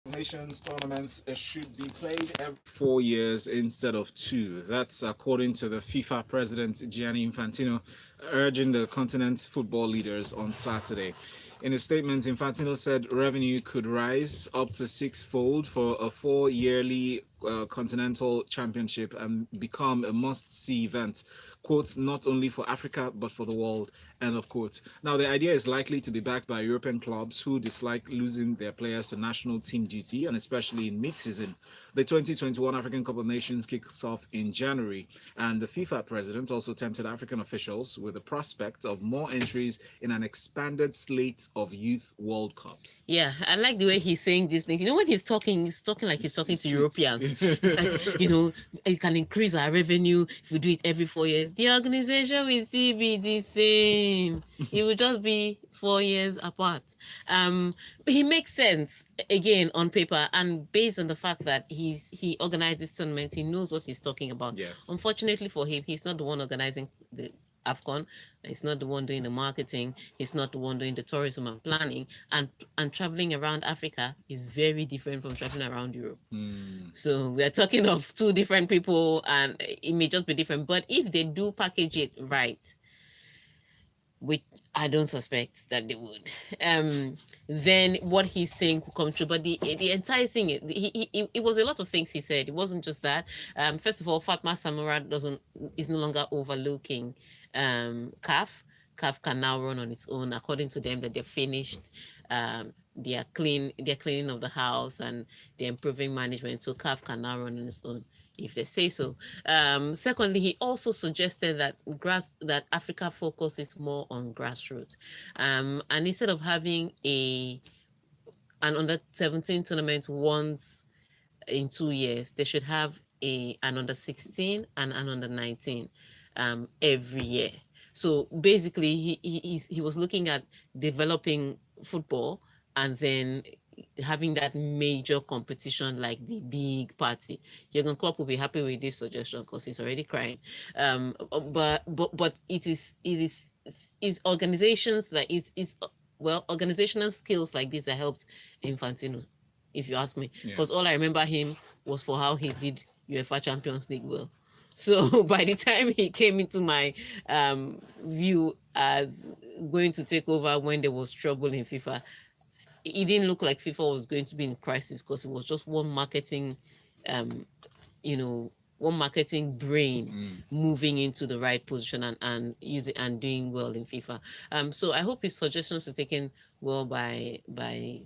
Nations tournaments should be played every 4 years instead of two. That's according to the FIFA president Gianni Infantino, urging the continent's football leaders on Saturday. In a statement, Infantino said revenue could rise up to sixfold for a four-yearly continental championship and become a must-see event, quote, not only for Africa but for the world, end of quote. Now, the idea is likely to be backed by European clubs who dislike losing their players to national team duty, and especially in mid-season. The 2021 African Cup of Nations kicks off in January, and the FIFA president also tempted African officials with the prospect of more entries in an expanded slate of youth World Cups. Yeah, I like the way he's saying these things. When he's talking like he's talking to Europeans. It's like, you can increase our revenue if we do it every 4 years. The organization will still be the same. It will just be 4 years apart. He makes sense again on paper and based on the fact that he organized this tournament, he knows what he's talking about. Yes. Unfortunately for him, he's not the one organizing the AFCON. He's not the one doing the marketing. He's not the one doing the tourism and planning. And traveling around Africa is very different from traveling around Europe. So we're talking of two different people, and it may just be different. But if they do package it right, which I don't suspect that they would, then what he's saying could come true. But the enticing it was a lot of things he said. It wasn't just that. First of all, Fatma Samura is no longer overlooking CAF. CAF can now run on its own. According to them, that they're finished. They're cleaning of the house and they're improving management. So CAF can now run on its own if they say so. Secondly, he also suggested that Africa focuses more on grassroots. And instead of having an under-17 tournament once in 2 years, they should have an under-16 and an under-19 every year. So basically, he was looking at developing football and then having that major competition like the big party. Jurgen Klopp will be happy with this suggestion because he's already crying. But it is organizations that organizational skills like this that helped Infantino, if you ask me. Because all I remember him was for how he did UEFA Champions League well. So by the time he came into my view as going to take over when there was trouble in FIFA, it didn't look like FIFA was going to be in crisis because it was just one marketing brain moving into the right position and using and doing well in FIFA. So I hope his suggestions are taken well by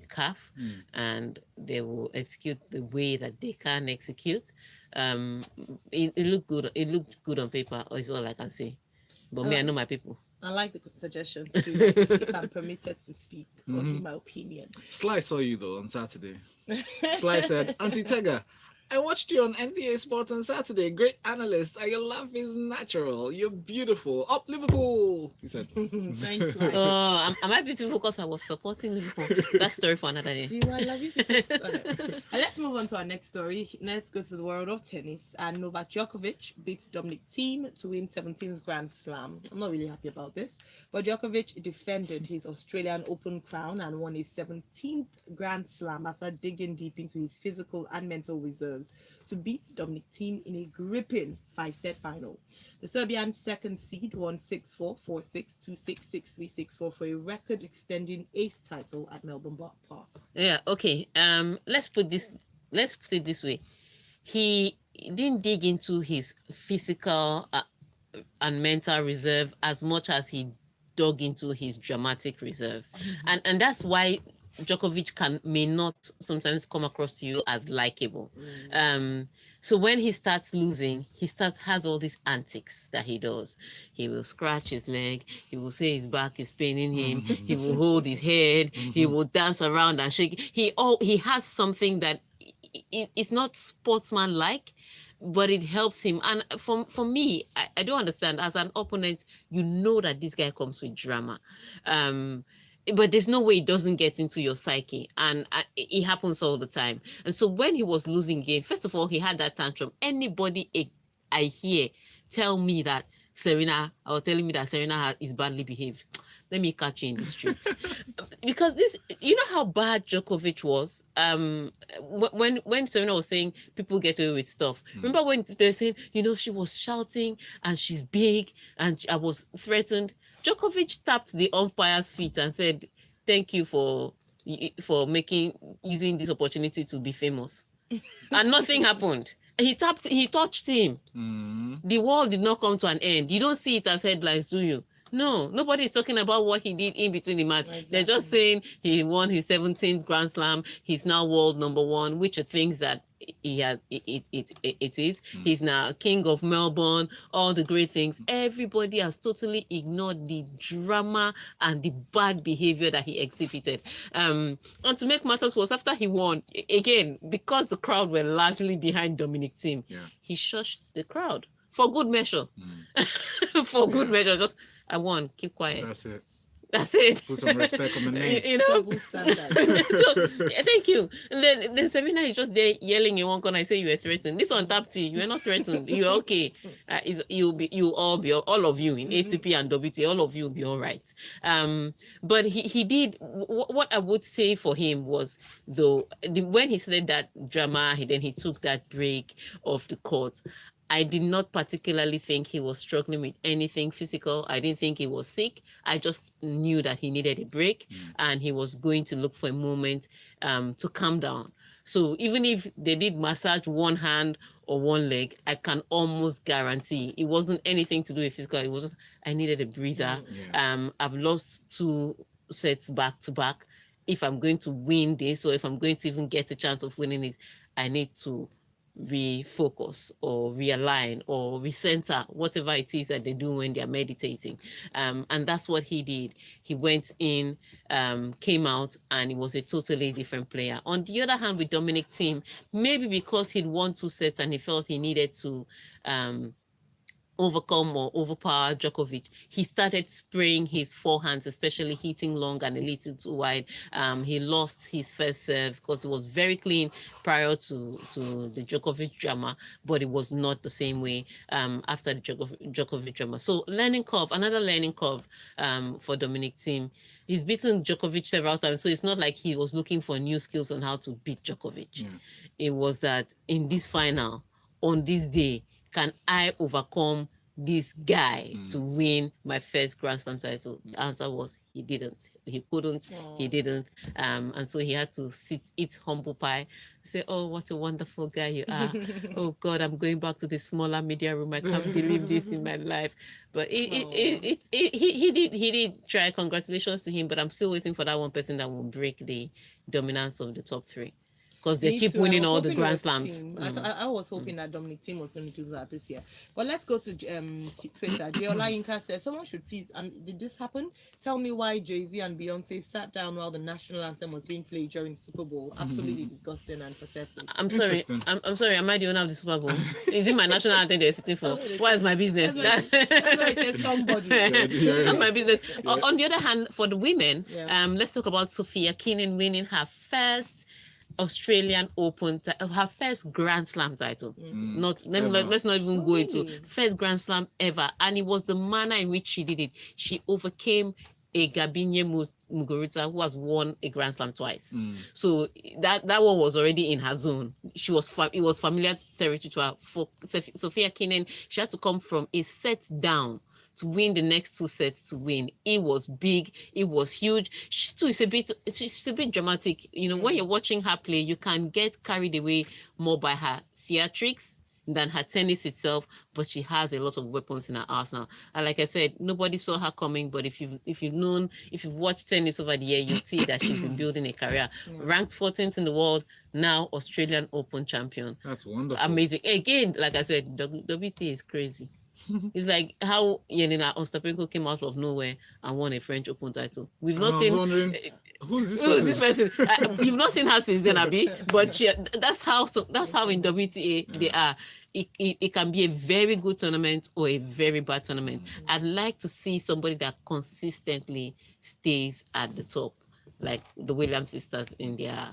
CAF and they will execute the way that they can execute. It looked good. It looked good on paper, is all I can say. But me, I know my people. I like the good suggestions too. Like, if I'm permitted to speak or give my opinion. Sly saw you though on Saturday. Sly said, Auntie Tega, I watched you on NTA Sports on Saturday. Great analyst. And your laugh is natural. You're beautiful. Up Liverpool, he said. Thanks, Sly. Oh, am I beautiful because I was supporting Liverpool? That's story for another day. Do I love you? Let's move on to our next story. Let's go to the world of tennis. And Novak Djokovic beats Dominic Thiem to win 17th Grand Slam. I'm not really happy about this, but Djokovic defended his Australian Open crown and won his 17th Grand Slam after digging deep into his physical and mental reserves to beat Dominic Thiem in a gripping 5-set final. The Serbian second seed won 6-4, 4-6, 2-6, 6-3, 6-4 for a record-extending 8th title at Melbourne Park. Yeah, okay. Let's put it this way. He didn't dig into his physical and mental reserve as much as he dug into his dramatic reserve. And that's why Djokovic may not sometimes come across to you as likable. So when he starts losing, has all these antics that he does. He will scratch his leg. He will say his back is paining him. He will hold his head. He will dance around and shake. He has something that it's not sportsman-like, but it helps him. And for me, I don't understand. As an opponent, you know that this guy comes with drama. But there's no way it doesn't get into your psyche, and it happens all the time. And so when he was losing game, first of all, he had that tantrum. Anybody I hear tell me that Serena, or telling me that Serena is badly behaved, let me catch you in the street. Because this, you know how bad Djokovic was. When Serena was saying people get away with stuff. Remember when they were saying, she was shouting and she's big and I was threatened. Djokovic tapped the umpire's feet and said, "Thank you for using this opportunity to be famous," and nothing happened. He touched him. The world did not come to an end. You don't see it as headlines, do you? No, nobody is talking about what he did in between the match. Exactly. They're just saying he won his 17th Grand Slam. He's now world number one, which are things that he has. It is. He's now king of Melbourne. All the great things. Everybody has totally ignored the drama and the bad behavior that he exhibited. And to make matters worse, after he won again, because the crowd were largely behind Dominic Thiem, he shushed the crowd for good measure. For good measure, just. I won. Keep quiet. That's it. Put some respect on the name. Double standard. So thank you. And then Serena is just there yelling in one corner. I say you were threatened. This one tapped you. You were not threatened. You're okay. All of you in ATP and WTA, all of you will be all right. But he did what I would say for him was, though, when he said that drama, he took that break off the court. I did not particularly think he was struggling with anything physical. I didn't think he was sick. I just knew that he needed a break and he was going to look for a moment to calm down. So even if they did massage one hand or one leg, I can almost guarantee it wasn't anything to do with physical. It was just, I needed a breather. I've lost 2 sets back to back. If I'm going to win this, or if I'm going to even get a chance of winning it, I need to refocus or realign or recenter, whatever it is that they do when they're meditating. And that's what he did. He went in, came out, and he was a totally different player. On the other hand, with Dominic Thiem, maybe because he'd won 2 sets and he felt he needed to overcome or overpower Djokovic, he started spraying his forehands, especially hitting long and a little too wide. He lost his first serve because it was very clean prior to the Djokovic drama, but it was not the same way after the Djokovic drama. So another learning curve for Dominic Thiem. He's beaten Djokovic several times, so it's not like he was looking for new skills on how to beat Djokovic. It was that in this final, on this day, can I overcome this guy to win my first Grand Slam title? The answer was he didn't. He couldn't. He didn't. And so he had to eat humble pie, say, "Oh, what a wonderful guy you are. Oh God, I'm going back to the smaller media room. I can't believe this in my life." But he did try. Congratulations to him. But I'm still waiting for that one person that will break the dominance of the top 3. Because they keep winning all the Grand Slams. I was hoping that Dominic Thiem was going to do that this year. But let's go to Twitter. Jeola Inka says, someone should please, did this happen? Tell me why Jay-Z and Beyonce sat down while the national anthem was being played during Super Bowl. Absolutely disgusting and pathetic. I'm sorry. I'm sorry. Am I the owner of the Super Bowl? Is it my national anthem they're sitting for? What is my business? That's why it says somebody. That's my business. On the other hand, for the women, let's talk about Sophia Kenin winning her first Australian Open, her first Grand Slam title. Let's not even go into first Grand Slam ever. And it was the manner in which she did it. She overcame a Gabinye Muguruza who has won a Grand Slam twice. So that one was already in her zone. It was familiar territory to her. For Sophia Kenin, she had to come from a set down to win the next 2 sets to win. It was big. It was huge. She too is she's a bit dramatic. When you're watching her play, you can get carried away more by her theatrics than her tennis itself, but she has a lot of weapons in her arsenal. And like I said, nobody saw her coming, but if you've watched tennis over the year, you see that she's been building a career. Ranked 14th in the world, now Australian Open champion. That's wonderful. Amazing. Again, like I said, WTA is crazy. It's like how Jelena Ostapenko came out of nowhere and won a French Open title. We've not seen. Who's this person? You've not seen her since then, Abi. But that's how in WTA they are. It can be a very good tournament or a very bad tournament. I'd like to see somebody that consistently stays at the top. like the Williams sisters in their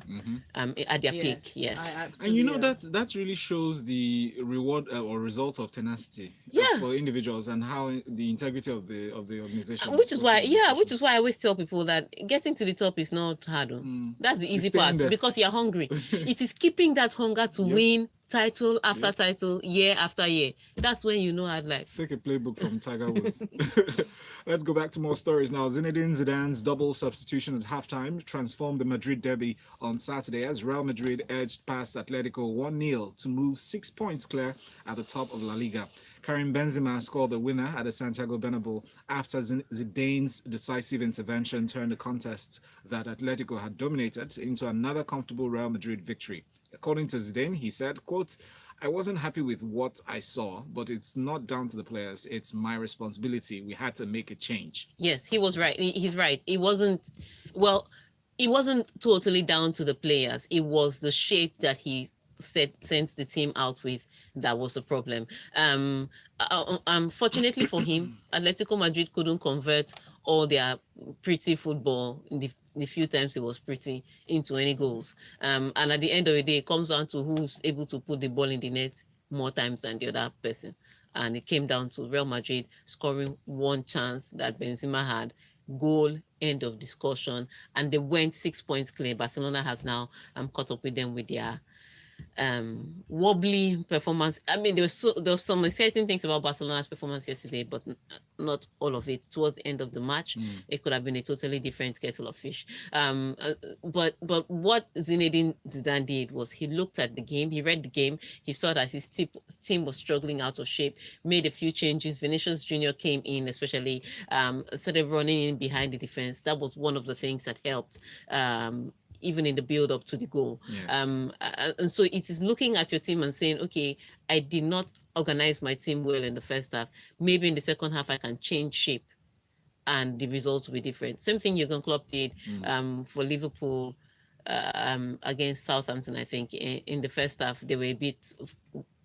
at their peak. Yes. And you know that really shows the reward or result of tenacity Yeah. for individuals and how the integrity of the organization. Which is why I always tell people that getting to the top is not hard. That's the easy part because you're hungry. It is keeping that hunger to win title after title, year after year. That's when you know hard life. Take a playbook from Tiger Woods. Let's go back to more stories now. Zinedine Zidane's double substitution at halftime transformed the Madrid derby on Saturday as Real Madrid edged past Atletico 1-0 to move 6 points clear at the top of La Liga. Karim Benzema scored the winner at the Santiago Bernabeu after Zidane's decisive intervention turned a contest that Atletico had dominated into another comfortable Real Madrid victory. According to Zidane, he said, quote, "I wasn't happy with what I saw, but it's not down to the players. It's my responsibility. We had to make a change." Yes, he was right. He's right. It wasn't totally down to the players. It was the shape that he sent the team out with that was the problem. Unfortunately for him, Atletico Madrid couldn't convert all their pretty football in the few times it was pretty into any goals. And at the end of the day, it comes down to who's able to put the ball in the net more times than the other person. And it came down to Real Madrid scoring one chance that Benzema had, goal, end of discussion, and they went 6 points clear. Barcelona has now caught up with them with their wobbly performance. I mean, there was some exciting things about Barcelona's performance yesterday, but not all of it. Towards the end of the match, it could have been a totally different kettle of fish. But what Zinedine Zidane did was he looked at the game, he read the game, he saw that his team was struggling out of shape, made a few changes. Vinicius Jr. came in, especially started running in behind the defense. That was one of the things that helped. Even in the build up to the goal. Yes. And so it is looking at your team and saying, okay, I did not organize my team well in the first half. Maybe in the second half, I can change shape and the results will be different. Same thing Jurgen Klopp did for Liverpool against Southampton, I think. In the first half, they were a bit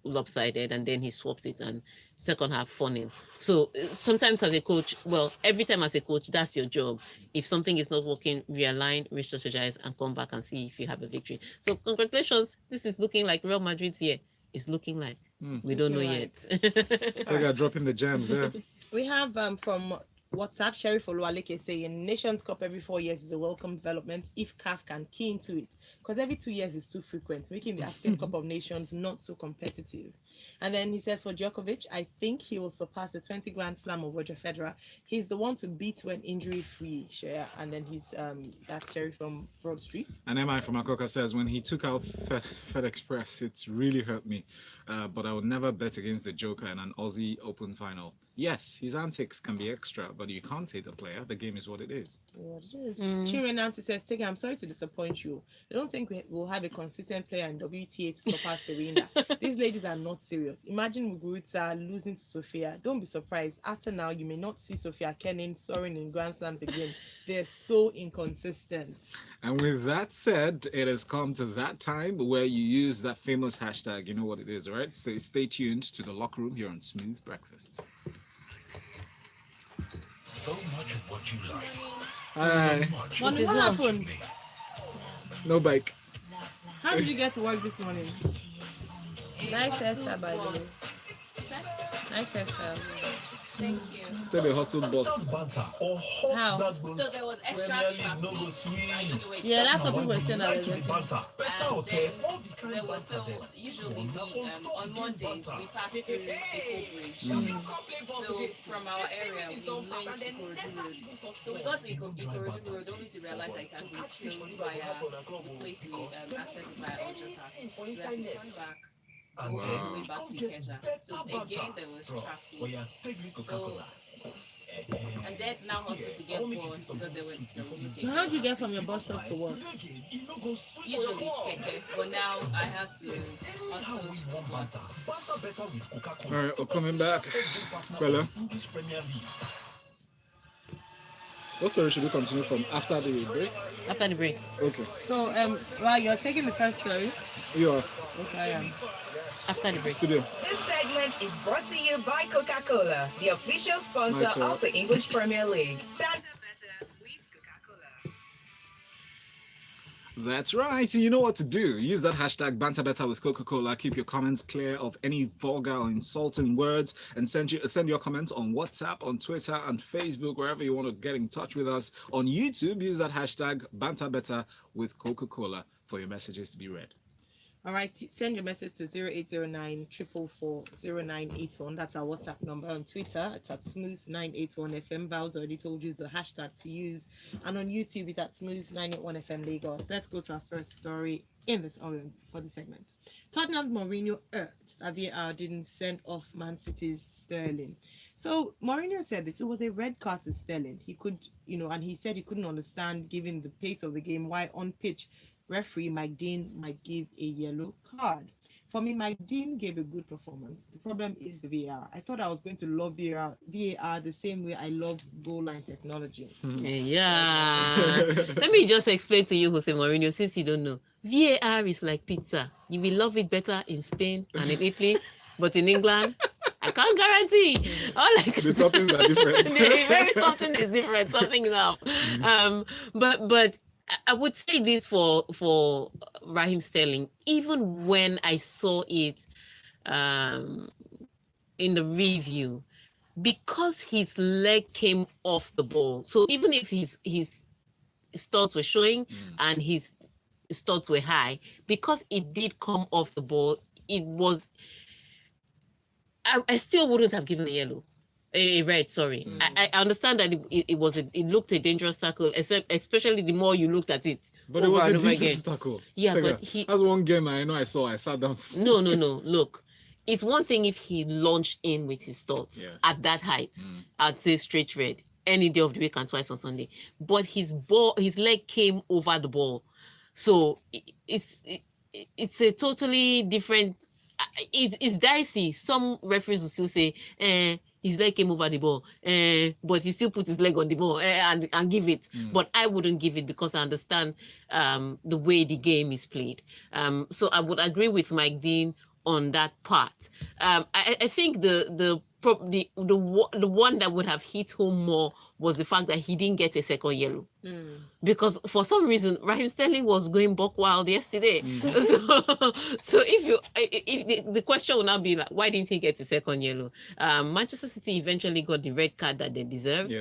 lopsided and then he swapped it and second half 4-0. So sometimes as a coach, well, every time as a coach, that's your job. If something is not working, realign, re-strategize, and come back and see if you have a victory. So congratulations. This is looking like Real Madrid's year. It's looking like. We don't know yet. So you are dropping the gems there. We have from WhatsApp, Sheriff Oluwaleke saying Nations Cup every 4 years is a welcome development if CAF can key into it, because every 2 years is too frequent, making the African Cup of Nations not so competitive. And then he says for Djokovic, I think he will surpass the 20 Grand Slam of Roger Federer. He's the one to beat when injury free. And then he's that's Sheriff from Broad Street. And MI from Akoka says when he took out Fed Express, it's really hurt me. But I would never bet against the Joker in an Aussie Open final. Yes, his antics can be extra, but you can't hate a player. The game is what it is. What it is. Chiro Nancy says, Tigger, I'm sorry to disappoint you. I don't think we'll have a consistent player in WTA to surpass Serena. These ladies are not serious. Imagine Muguruza losing to Sophia. Don't be surprised. After now, you may not see Sophia Kenin soaring in Grand Slams again. They're so inconsistent. And with that said, it has come to that time where you use that famous hashtag. You know what it is, all right? So stay tuned to the locker room here on Smooth Breakfast. So much of what you like. Hi. What happened? No bike. How did you get to work this morning? Nice hairstyle, by the way. Nice hairstyle. Say the hustle boss. How? So there was extra traffic. Yeah, that's what people were saying. There was so usually on Mondays we pass through Eco Bridge. So from our area we linked Ikorodu Road. So we got to Ikorodu Road only to realize that it has been closed via the place we accessed via Ultrasound. So we had to turn back. And Way then back come to get Ikeja. So better again banter. there was Bros, traffic. oh yeah, take this Coca-Cola. And then now hustle to get bus because there were So how did you get from your bus stop to work? usually it's keke, but now I have to How hustle. we want banter. Banter better with Coca-Cola. All right, we're coming back. Fella. English Premier League. What story should we continue from after the break? After the break. Okay. So, while you're taking the first story, You are okay, I am. After the break. studio. This segment is brought to you by Coca-Cola, the official sponsor Right, so- of the English Premier League. Banter better with Coca-Cola. That's right. You know what to do. Use that hashtag banter better with Coca-Cola. Keep your comments clear of any vulgar or insulting words, and send your comments on WhatsApp, on Twitter, and Facebook, wherever you want to get in touch with us. On YouTube, use that hashtag banter better with Coca-Cola for your messages to be read. All right, send your message to 0809 444 0981. That's our WhatsApp number. On Twitter, it's at smooth981FM. Val's already told you the hashtag to use. And on YouTube, it's at smooth981FM Lagos. Let's go to our first story in this for the segment. Tottenham Mourinho irked that VAR didn't send off Man City's Sterling. So Mourinho said this. It was a red card to Sterling. He could, and he said he couldn't understand, given the pace of the game, why on pitch referee Mike Dean might give a yellow card. For me, Mike Dean gave a good performance. The problem is the VAR. I thought I was going to love VAR the same way I love goal line technology. Yeah. Let me just explain to you, Jose Mourinho, since you don't know. VAR is like pizza. You will love it better in Spain and in Italy, but in England, I can't guarantee. All I can There's something that's different. Maybe something is different, something enough. But I would say this for Raheem Sterling. Even when I saw it in the review, because his leg came off the ball. So even if his studs were showing and his studs were high, because it did come off the ball, it was. I still wouldn't have given a yellow. A red, sorry. I understand that it looked a dangerous tackle, especially the more you looked at it. But it was a defense tackle. Yeah, but that's one game I know I sat down. No. Look, it's one thing if he launched in with his thoughts at that height. I'd say straight red any day of the week and twice on Sunday. But his leg came over the ball, so it's a totally different. It's dicey. Some referees will still say, his leg came over the ball, but he still put his leg on the ball and give it. But I wouldn't give it because I understand the way the game is played. So I would agree with Mike Dean on that part. I think the one that would have hit home more was the fact that he didn't get a second yellow. Because for some reason Raheem Sterling was going buck wild yesterday. So if the question will now be like, why didn't he get a second yellow? Manchester City eventually got the red card that they deserved.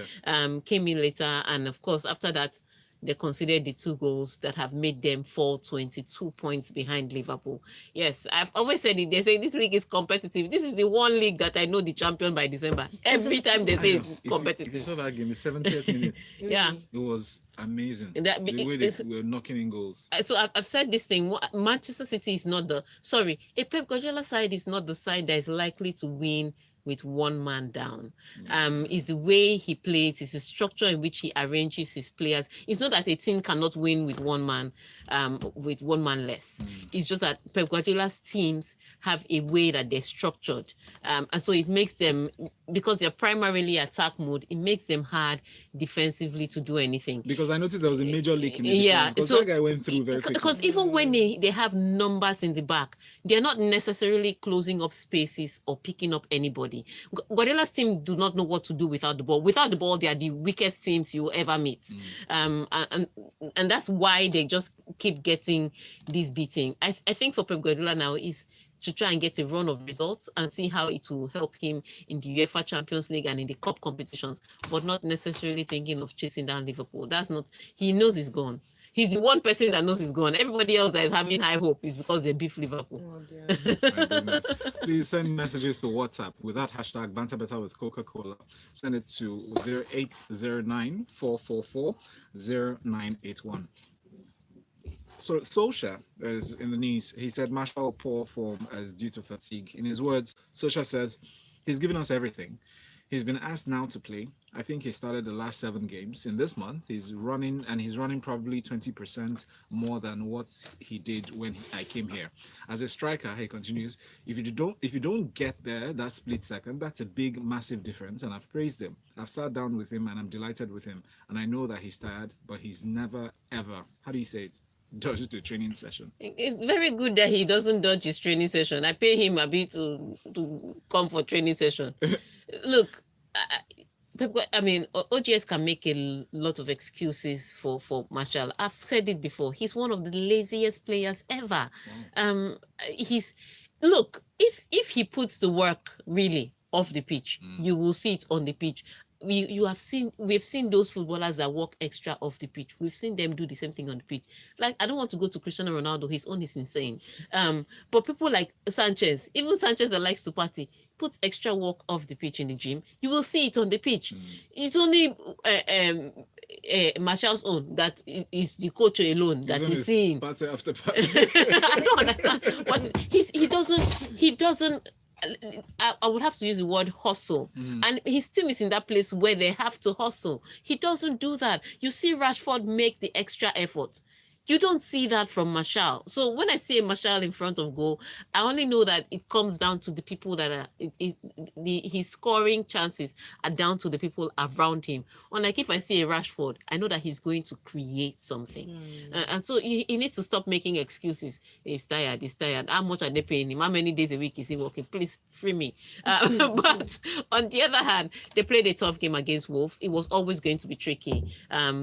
Came in later, and of course after that they considered the 2 goals that have made them fall 22 points behind Liverpool. Yes, I've always said it. They say this league is competitive. This is the one league that I know the champion by December. Every time they say it's competitive. If you saw that game, the 70th minute. Yeah. It was amazing. The way they were knocking in goals. So I've said this thing. Manchester City is not a Pep Guardiola side is not the side that is likely to win with one man down. Is the way he plays, is the structure in which he arranges his players. It's not that a team cannot win with one man less. It's just that Pep Guardiola's teams have a way that they're structured. And so it makes them, because they're primarily attack mode, it makes them hard defensively to do anything. Because I noticed there was a major leak in the defense. So that guy went through very quickly. Because even when they have numbers in the back, they're not necessarily closing up spaces or picking up anybody. Guardiola's team do not know what to do without the ball. Without the ball, they are the weakest teams you will ever meet. And that's why they just keep getting this beating. I think for Pep Guardiola now is to try and get a run of results and see how it will help him in the UEFA Champions League and in the cup competitions, but not necessarily thinking of chasing down Liverpool. He knows he's gone. He's the one person that knows he's gone. Everybody else that is having high hope is because they beef Liverpool. Oh, dear. My goodness. Please send messages to WhatsApp with that hashtag banter better with Coca-Cola. Send it to 0809 444 0981. So Solskjaer is in the news. He said Martial poor form as due to fatigue. In his words, Solskjaer said he's given us everything. He's been asked now to play. I think he started the last 7 games. In this month, he's running probably 20% more than what he did when I came here. As a striker, he continues, if you don't get there that split second, that's a big, massive difference. And I've praised him. I've sat down with him and I'm delighted with him. And I know that he's tired, but he's never, ever, how do you say it? Dodged the training session. It's very good that he doesn't dodge his training session. I pay him a bit to come for training session. Look, I mean, OGS can make a lot of excuses for Marshall. I've said it before. He's one of the laziest players ever. He's look, if he puts the work really off the pitch, you will see it on the pitch. We've seen those footballers that work extra off the pitch. We've seen them do the same thing on the pitch. Like, I don't want to go to Cristiano Ronaldo, his own is insane. But people like Sanchez, even Sanchez that likes to party, puts extra work off the pitch in the gym. You will see it on the pitch. It's only Marshall's own that is the coach alone that is seeing. Party after party. I don't understand what he doesn't. I would have to use the word hustle. And his team is in that place where they have to hustle. He doesn't do that. You see Rashford make the extra effort. You don't see that from Marshall. So when I see a Marshall in front of goal, I only know that it comes down to the people that are his scoring chances are down to the people around him. Unlike if I see a Rashford, I know that he's going to create something. And so he needs to stop making excuses. He's tired. How much are they paying him? How many days a week is he working? Please free me. But on the other hand, they played a tough game against Wolves. It was always going to be tricky.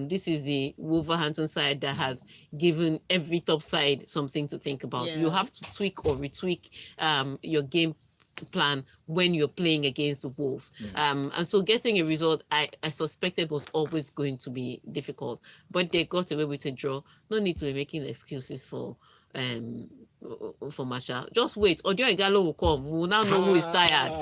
This is the Wolverhampton side that has given every top side something to think about. You have to tweak or retweak your game plan when you're playing against the Wolves. And so getting a result I suspected was always going to be difficult, but they got away with a draw. No need to be making excuses for Marshall. Just wait. Odio Igalo will come. We'll now know who is tired.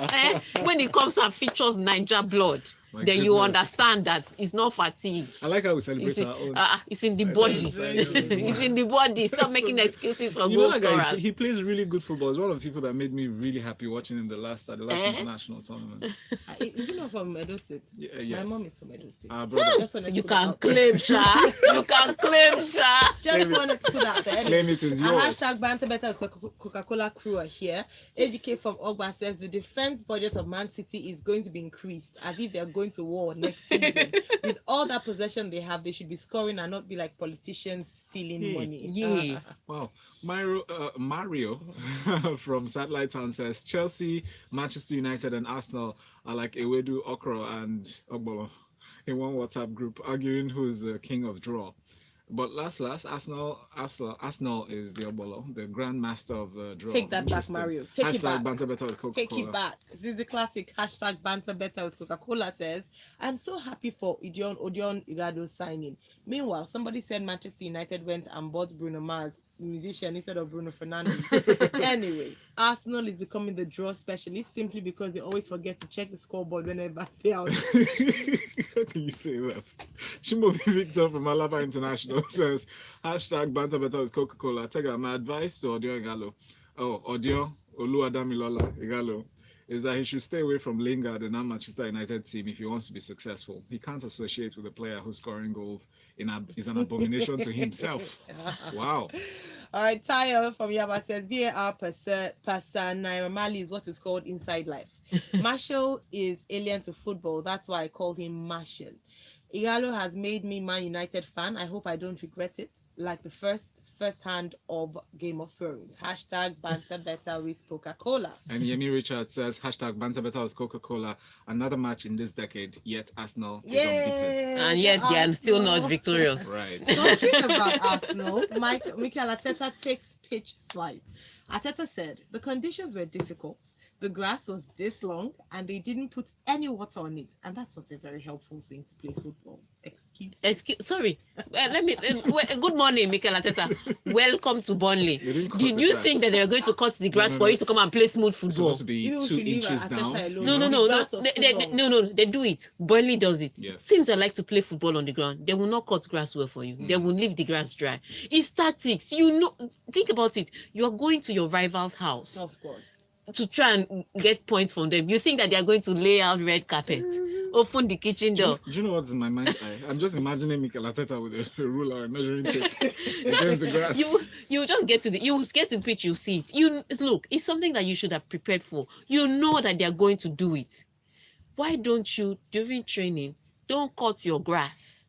When it comes and features Niger blood, then you understand that it's not fatigue. I like how we celebrate our own. It's in the body. It's in the body. Stop making excuses for goal scorers. He plays really good football. He's one of the people that made me really happy watching him the last international tournament. Is he not from Edo State? Yes. My mom is from Edo State. You can claim, Sha. You can claim, Sha. Just wanted to put that there. Claim it is yours. Hashtag banter better Coca-Cola crew are here. AGK from Ogba says the defense budget of Man City is going to be increased as if they're going to war next season. With all that possession they have, they should be scoring and not be like politicians stealing money. Yeah. Wow. Mario from Satellite Town says Chelsea, Manchester United, and Arsenal are like Ewedu, Okra, and Ogbolo in one WhatsApp group arguing who's the king of draw. But last, Arsenal is the Obolo, the grandmaster of the draw. Take that back, Mario. Take it back. Banter better with Coca-Cola. Take it back. This is the classic hashtag banter better with Coca-Cola says, I'm so happy for Odion Igado signing. Meanwhile, somebody said Manchester United went and bought Bruno Mars, musician, instead of Bruno Fernandes. Anyway, Arsenal is becoming the draw specialist simply because they always forget to check the scoreboard whenever they are. How can you say that? Shimobi Victor from Alaba International says hashtag banter better with Coca-Cola. Take my advice to Odio Igalo. Odio Oluwadamilola Igalo is that he should stay away from Lingard and Manchester United team if he wants to be successful. He can't associate with a player who's scoring goals is an abomination to himself. Wow. All right, Tayo from Yaba says VAR Passanai Mali is what is called inside life. Marshall is alien to football. That's why I call him Marshall. Igalo has made me Man United fan. I hope I don't regret it. Like the first hand of Game of Thrones. Hashtag banter better with Coca-Cola. And Yemi Richard says hashtag banter better with Coca-Cola. Another match in this decade, yet Arsenal is unbeaten. And yet they are still not victorious. Right. Talking about Arsenal, Mikel Arteta takes pitch swipe. Arteta said the conditions were difficult. The grass was this long and they didn't put any water on it. And that's not a very helpful thing to play football. Sorry. Good morning, Mikel Arteta. Welcome to Burnley. Did you think that they were going to cut the grass for you to come and play smooth football? It's supposed to be 2 inches down. No. They do it. Burnley does it. Yes. Teams that like to play football on the ground, they will not cut grass well for you. They will leave the grass dry. It's tactics. Think about it. You are going to your rival's house. Of course. To try and get points from them. You think that they are going to lay out red carpet, open the kitchen door. Do you know what's in my mind? I'm just imagining Mikel Arteta with a ruler and measuring tape against the grass. You just get to the pitch, you see it. Look, it's something that you should have prepared for. You know that they are going to do it. Why don't you, during training, don't cut your grass?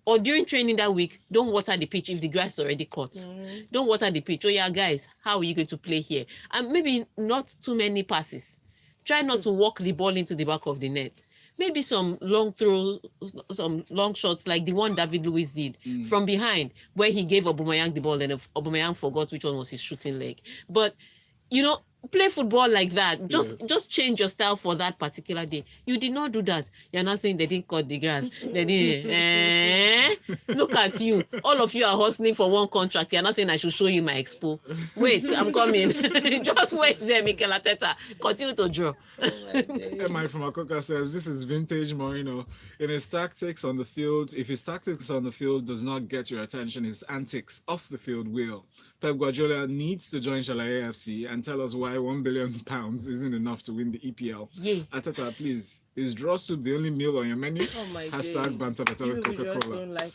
Or during training that week, don't water the pitch if the grass is already cut. Don't water the pitch. Oh yeah, guys, how are you going to play here? And maybe not too many passes. Try not to walk the ball into the back of the net. maybe some long throws, some long shots like the one David Luiz did from behind, where he gave Aubameyang the ball and Aubameyang forgot which one was his shooting leg. But you know, play football like that. Just change your style for that particular day. You did not do that. You're not saying they didn't cut the grass. They didn't. Look at you. All of you are hustling for one contract. You're not saying I should show you my expo. Wait, I'm coming. Just wait there, Mikel Arteta. Continue to draw. Emma from Akoka says this is vintage Mourinho. In his tactics on the field, if his tactics on the field does not get your attention, his antics off the field will. Pep Guardiola needs to join Shalai AFC and tell us why £1 billion isn't enough to win the EPL. Yeah. Ateta, please. Is draw soup the only meal on your menu? Oh my Hashtag banter better with Coca-Cola. Like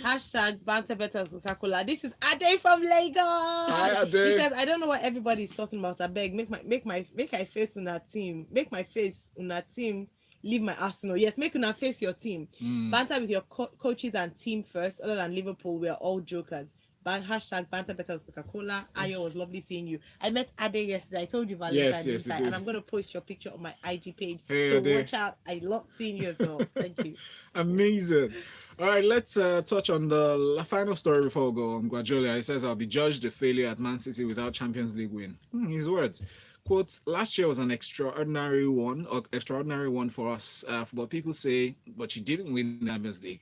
Hashtag banter better with Coca-Cola. This is Ade from Lagos. Hi, Ade. He says, I don't know what everybody is talking about. I beg, make my face on that team. Make my face on that team. Leave my Arsenal. Yes, make una face your team. Banter with your coaches and team first. Other than Liverpool, we are all jokers. Hashtag banter better with Coca-Cola. Ayo, was lovely seeing you. I met Ade yesterday. I told you Valentine's Yes, Day, and I'm going to post your picture on my IG page. Hey, so Ade. watch out. I love seeing you as well. Thank you. Amazing. All right, let's touch on the final story before we go on Guardiola. He says, I'll be judged a failure at Man City without Champions League win. His words. Quote, last year was an extraordinary one for us. But people say, but you didn't win the Champions League.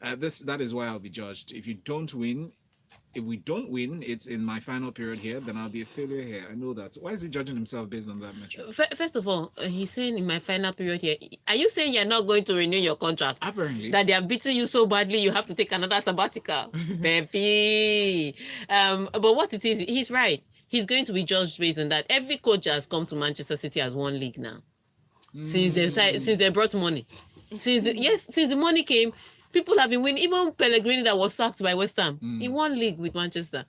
That is why I'll be judged. If we don't win, it's in my final period here, then I'll be a failure here. I know that. Why is he judging himself based on that metric? First of all, he's saying in my final period here, are you saying you're not going to renew your contract? Apparently. That they have beaten you so badly, you have to take another sabbatical. Pepe. But what it is, he's right. He's going to be judged based on that. Every coach has come to Manchester City as one league now. Since they brought money. Since the money came, people have been winning. Even Pellegrini that was sacked by West Ham, he won league with Manchester.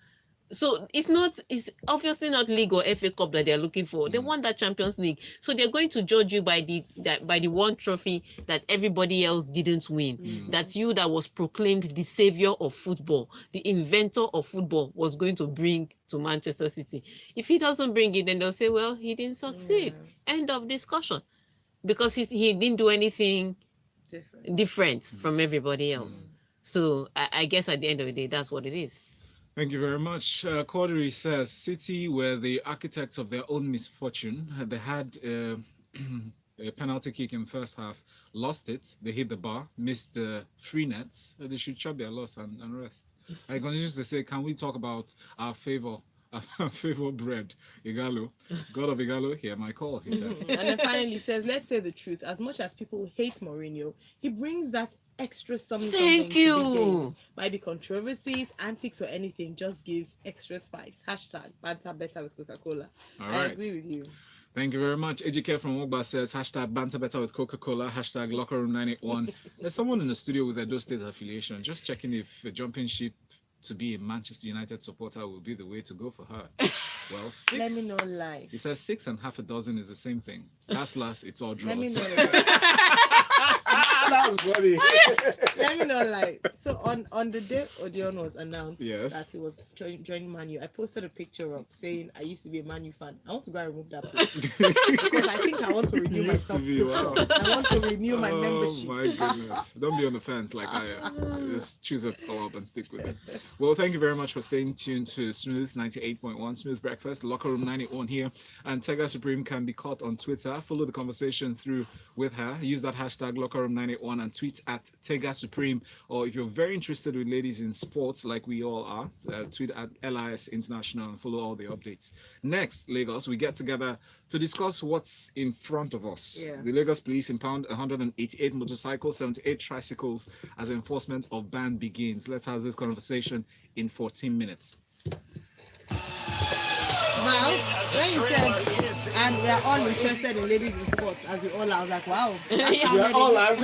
So it's obviously not league or FA Cup that they're looking for. They won that Champions League. So they're going to judge you by the one trophy that everybody else didn't win. That's you that was proclaimed the savior of football, the inventor of football was going to bring to Manchester City. If he doesn't bring it, then they'll say, well, he didn't succeed. Yeah. End of discussion. Because he didn't do anything different from everybody else. So I guess at the end of the day, that's what it is. Thank you very much. Quadri says, City were the architects of their own misfortune. They had a penalty kick in first half, lost it, they hit the bar, missed the free nets. They should chop their loss and rest. I continue to say, can we talk about our favorite bread, Igalo? God of Igalo, hear my call, he says. And then finally he says, let's say the truth. As much as people hate Mourinho, he brings that extra something. Thank you. Might be controversies, antics, or anything, just gives extra spice. Hashtag banter better with Coca-Cola. All right. I agree with you. Thank you very much. Ejike from Ogba says, hashtag banter better with Coca-Cola, hashtag locker room 981. There's someone in the studio with a Edo State affiliation. Just checking if a jumping ship to be a Manchester United supporter will be the way to go for her. Well, 6. Let me not lie. He says 6 and half a dozen is the same thing. Last, it's all draws. Let me not lie. That was funny. Let me not lie. So on the day Odion was announced that he was joining Man U, I posted a picture of saying I used to be a Man U fan. I want to go and remove that post because I think I want to renew my subscription. Wow. I want to renew my membership. Oh my goodness. Don't be on the fence like I am. Just choose a follow up and stick with it. Well, thank you very much for staying tuned to Smooth 98.1, Smooth Breakfast, Locker Room 91 here. And Tega Supreme can be caught on Twitter. Follow the conversation through with her. Use that hashtag Locker Room 981 and tweet at Tega Supreme. Or if you're very interested with ladies in sports like we all are, tweet at LIS International and follow all the updates. Next, Lagos, we get together to discuss what's in front of us. Yeah. The Lagos Police impound 188 motorcycles, 78 tricycles as enforcement of ban begins. Let's have this conversation in 14 minutes. Now, when you said, and we are all interested in ladies in sports, as we all are, I was like, wow. We are all as